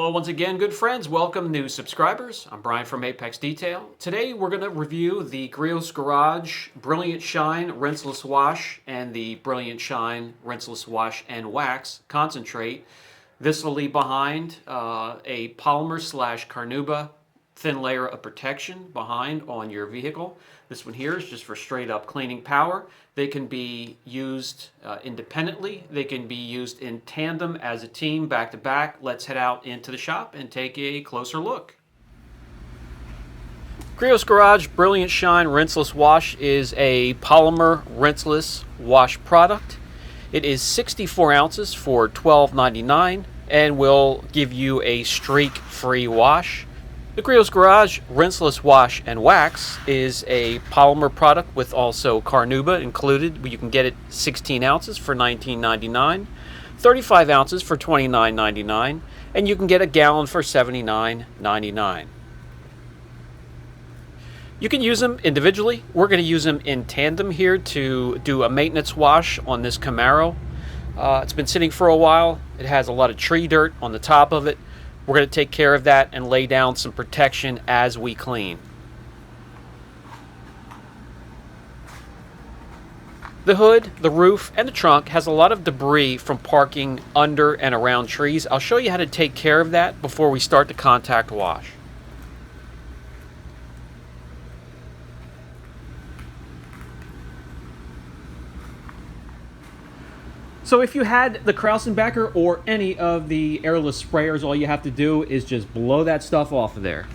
Hello once again, good friends. Welcome new subscribers. I'm Brian from Apex Detail. Today we're going to review the Griot Garage Brilliant Shine Rinseless Wash and the Brilliant Shine Rinseless Wash and Wax Concentrate. This will leave behind a polymer / carnauba thin layer of protection behind on your vehicle. This one here is just for straight up cleaning power. They can be used independently. They can be used in tandem as a team, back to back. Let's head out into the shop and take a closer look. Griot Garage Brilliant Shine Rinseless Wash is a polymer rinseless wash product. It is 64 ounces for $12.99 and will give you a streak-free wash. The Griot Garage Rinseless Wash and Wax is a polymer product with also carnauba included. You can get it 16 ounces for $19.99, 35 ounces for $29.99, and you can get a gallon for $79.99. You can use them individually. We're going to use them in tandem here to do a maintenance wash on this Camaro. It's been sitting for a while. It has a lot of tree dirt on the top of it. We're going to take care of that and lay down some protection as we clean. The hood, the roof, and the trunk has a lot of debris from parking under and around trees. I'll show you how to take care of that before we start the contact wash. So if you had the Krausenbacher or any of the airless sprayers, all you have to do is just blow that stuff off of there.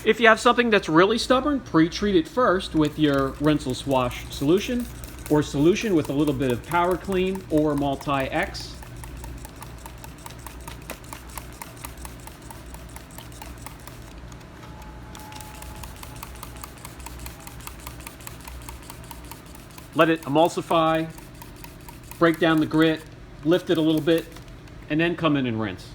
If you have something that's really stubborn, pre-treat it first with your rinseless wash solution or solution with a little bit of Power Clean or Multi-X. Let it emulsify, break down the grit, lift it a little bit, and then come in and rinse.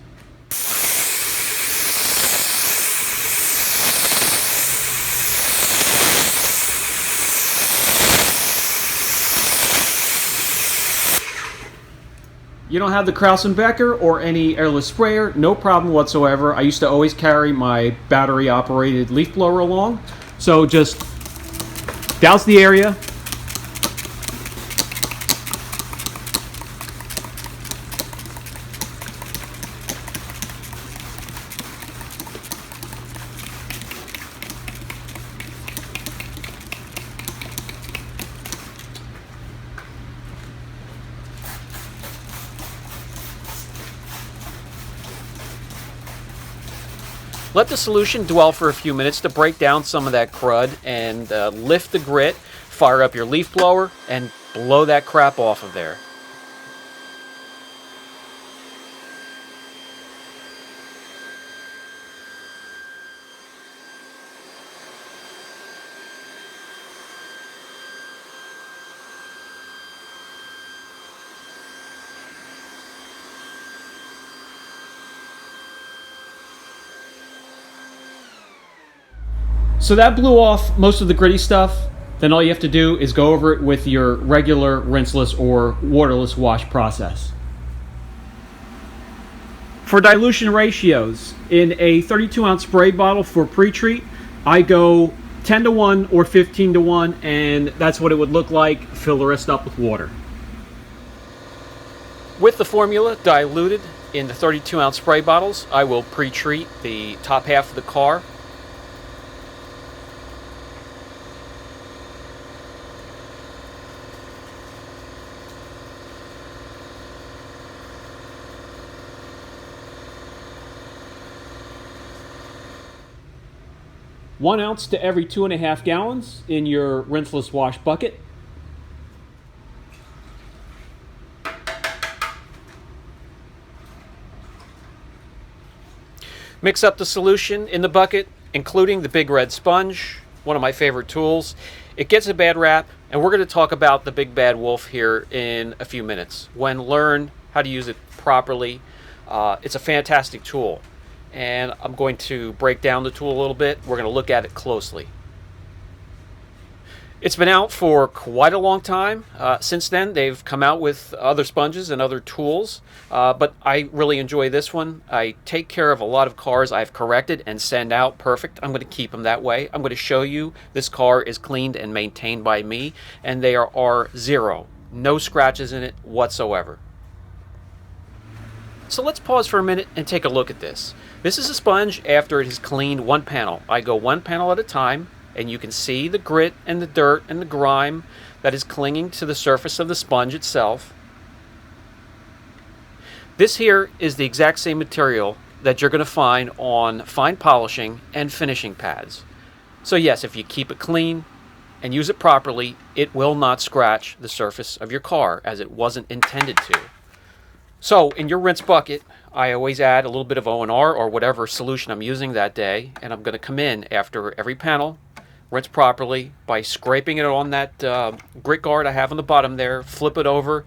You don't have the Krausenbacher or any airless sprayer, no problem whatsoever. I used to always carry my battery operated leaf blower along. So just douse the area. Let the solution dwell for a few minutes to break down some of that crud and lift the grit. Fire up your leaf blower and blow that crap off of there. So that blew off most of the gritty stuff. Then all you have to do is go over it with your regular rinseless or waterless wash process. For dilution ratios, in a 32-ounce spray bottle for pre-treat, I go 10-to-1 or 15-to-1, and that's what it would look like. Fill the rest up with water. With the formula diluted in the 32-ounce spray bottles, I will pre-treat the top half of the car. One ounce to every 2.5 gallons in your rinseless wash bucket. Mix up the solution in the bucket, including the big red sponge, one of my favorite tools. It gets a bad rap, and we're going to talk about the big bad wolf here in a few minutes. When learn how to use it properly, it's a fantastic tool. And I'm going to break down the tool a little bit. We're going to look at it closely. It's been out for quite a long time. Since then, they've come out with other sponges and other tools, but I really enjoy this one. I take care of a lot of cars I've corrected and send out perfect. I'm going to keep them that way. I'm going to show you this car is cleaned and maintained by me, and they are zero. No scratches in it whatsoever. So let's pause for a minute and take a look at this. This is a sponge after it has cleaned one panel. I go one panel at a time, and you can see the grit and the dirt and the grime that is clinging to the surface of the sponge itself. This here is the exact same material that you're going to find on fine polishing and finishing pads. So yes, if you keep it clean and use it properly, it will not scratch the surface of your car as it wasn't intended to. So in your rinse bucket, I always add a little bit of O&R or whatever solution I'm using that day, and I'm going to come in after every panel, rinse properly by scraping it on that grit guard I have on the bottom there, flip it over,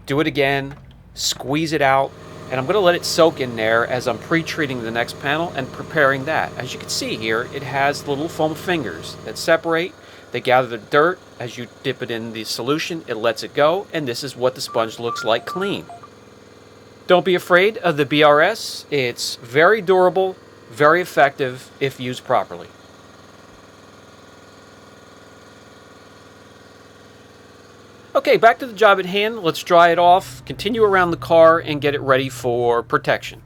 do it again, squeeze it out, and I'm going to let it soak in there as I'm pre-treating the next panel and preparing that. As you can see here, it has little foam fingers that separate. They gather the dirt. As you dip it in the solution, it lets it go, and this is what the sponge looks like clean. Don't be afraid of the BRS. It's very durable, very effective if used properly. Okay, back to the job at hand. Let's dry it off, continue around the car, and get it ready for protection.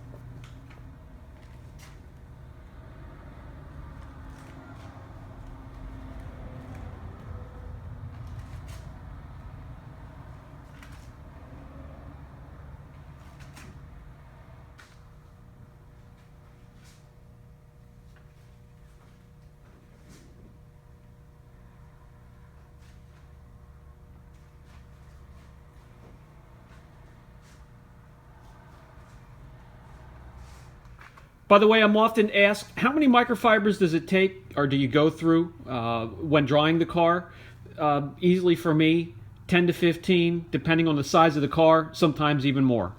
By the way, I'm often asked, how many microfibers does it take, or do you go through when drying the car? Easily for me, 10 to 15, depending on the size of the car, sometimes even more.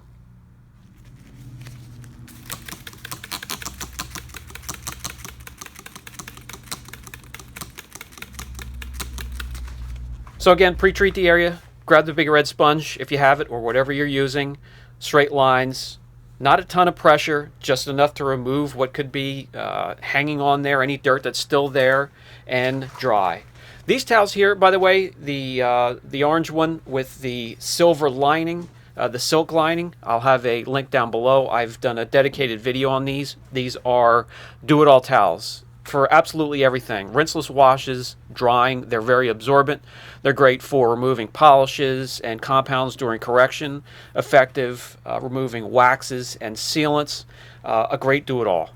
So again, pre-treat the area, grab the big red sponge if you have it, or whatever you're using, straight lines. Not a ton of pressure, just enough to remove what could be hanging on there, any dirt that's still there, and dry. These towels here, by the way, the orange one with the silver lining, the silk lining, I'll have a link down below. I've done a dedicated video on these. These are do-it-all towels for absolutely everything. Rinseless washes, drying, they're very absorbent. They're great for removing polishes and compounds during correction, effective removing waxes and sealants, a great do-it-all.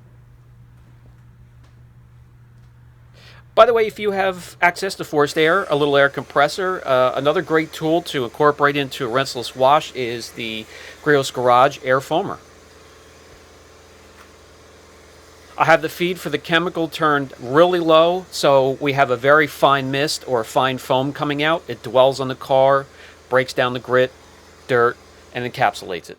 By the way, if you have access to forced air, a little air compressor, another great tool to incorporate into a rinseless wash is the Griot Garage Air Foamer. I have the feed for the chemical turned really low, so we have a very fine mist or fine foam coming out. It dwells on the car, breaks down the grit, dirt, and encapsulates it.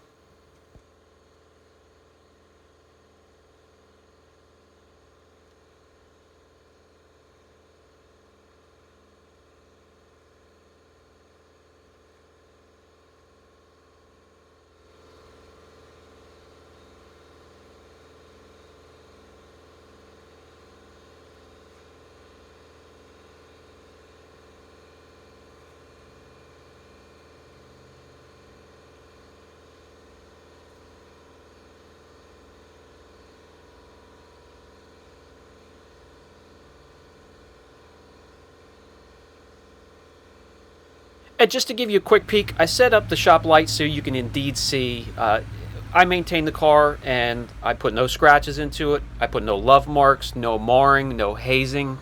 And just to give you a quick peek, I set up the shop light so you can indeed see. I maintain the car and I put no scratches into it. I put no love marks, no marring, no hazing.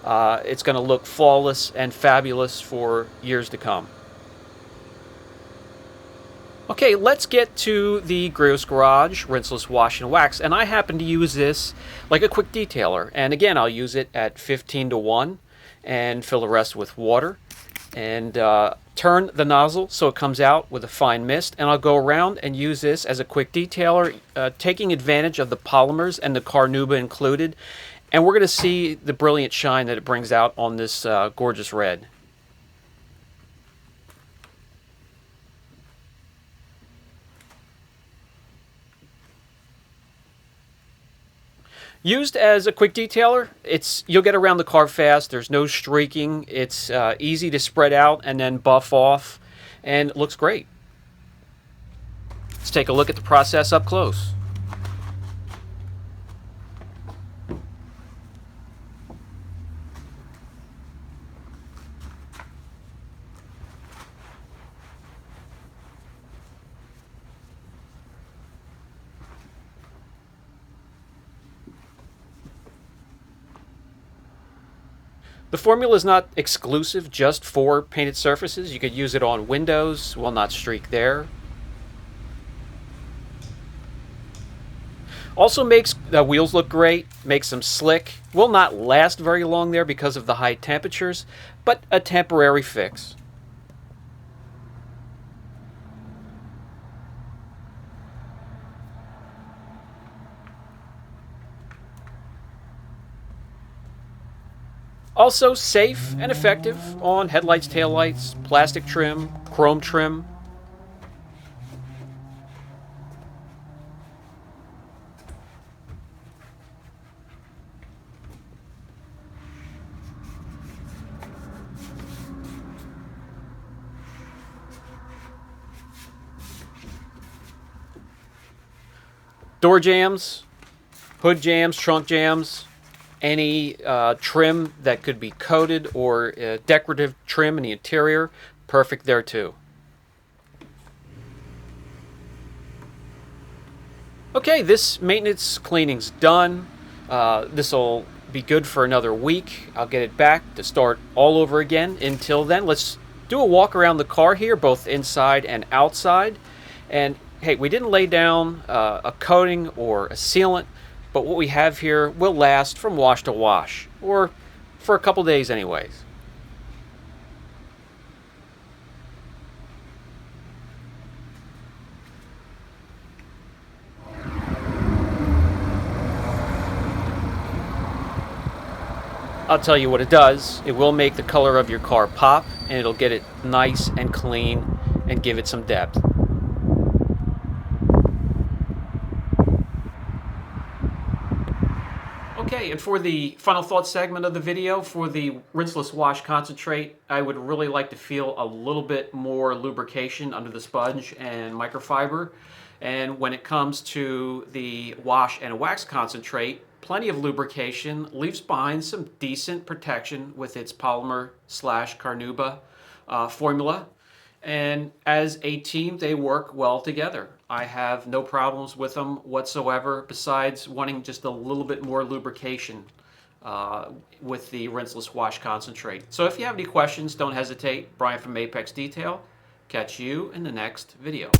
It's going to look flawless and fabulous for years to come. Okay, let's get to the Griot Garage Rinseless Wash and Wax. And I happen to use this like a quick detailer. And again, I'll use it at 15 to 1 and fill the rest with water. And turn the nozzle so it comes out with a fine mist, and I'll go around and use this as a quick detailer, taking advantage of the polymers and the carnauba included, And we're going to see the brilliant shine that it brings out on this gorgeous red. Used as a quick detailer, you'll get around the car fast. There's no streaking. It's easy to spread out and then buff off, and it looks great. Let's take a look at the process up close. The formula is not exclusive just for painted surfaces. You could use it on windows, will not streak there. Also makes the wheels look great, makes them slick. Will not last very long there because of the high temperatures, but a temporary fix. Also safe and effective on headlights, taillights, plastic trim, chrome trim. Door jams, hood jams, trunk jams, any trim that could be coated or decorative trim in the interior, perfect there too. Okay, this maintenance cleaning's done. This will be good for another week. I'll get it back to start all over again. Until then, let's do a walk around the car here, both inside and outside. And hey, we didn't lay down a coating or a sealant, but what we have here will last from wash to wash, or for a couple days anyways. I'll tell you what it does. It will make the color of your car pop, and it'll get it nice and clean and give it some depth. Okay, and for the final thoughts segment of the video, for the rinseless wash concentrate, I would really like to feel a little bit more lubrication under the sponge and microfiber. And when it comes to the wash and wax concentrate, plenty of lubrication, leaves behind some decent protection with its polymer / carnauba formula. And as a team, they work well together. I have no problems with them whatsoever, besides wanting just a little bit more lubrication with the rinseless wash concentrate. So if you have any questions, don't hesitate. Brian from Apex Detail. Catch you in the next video.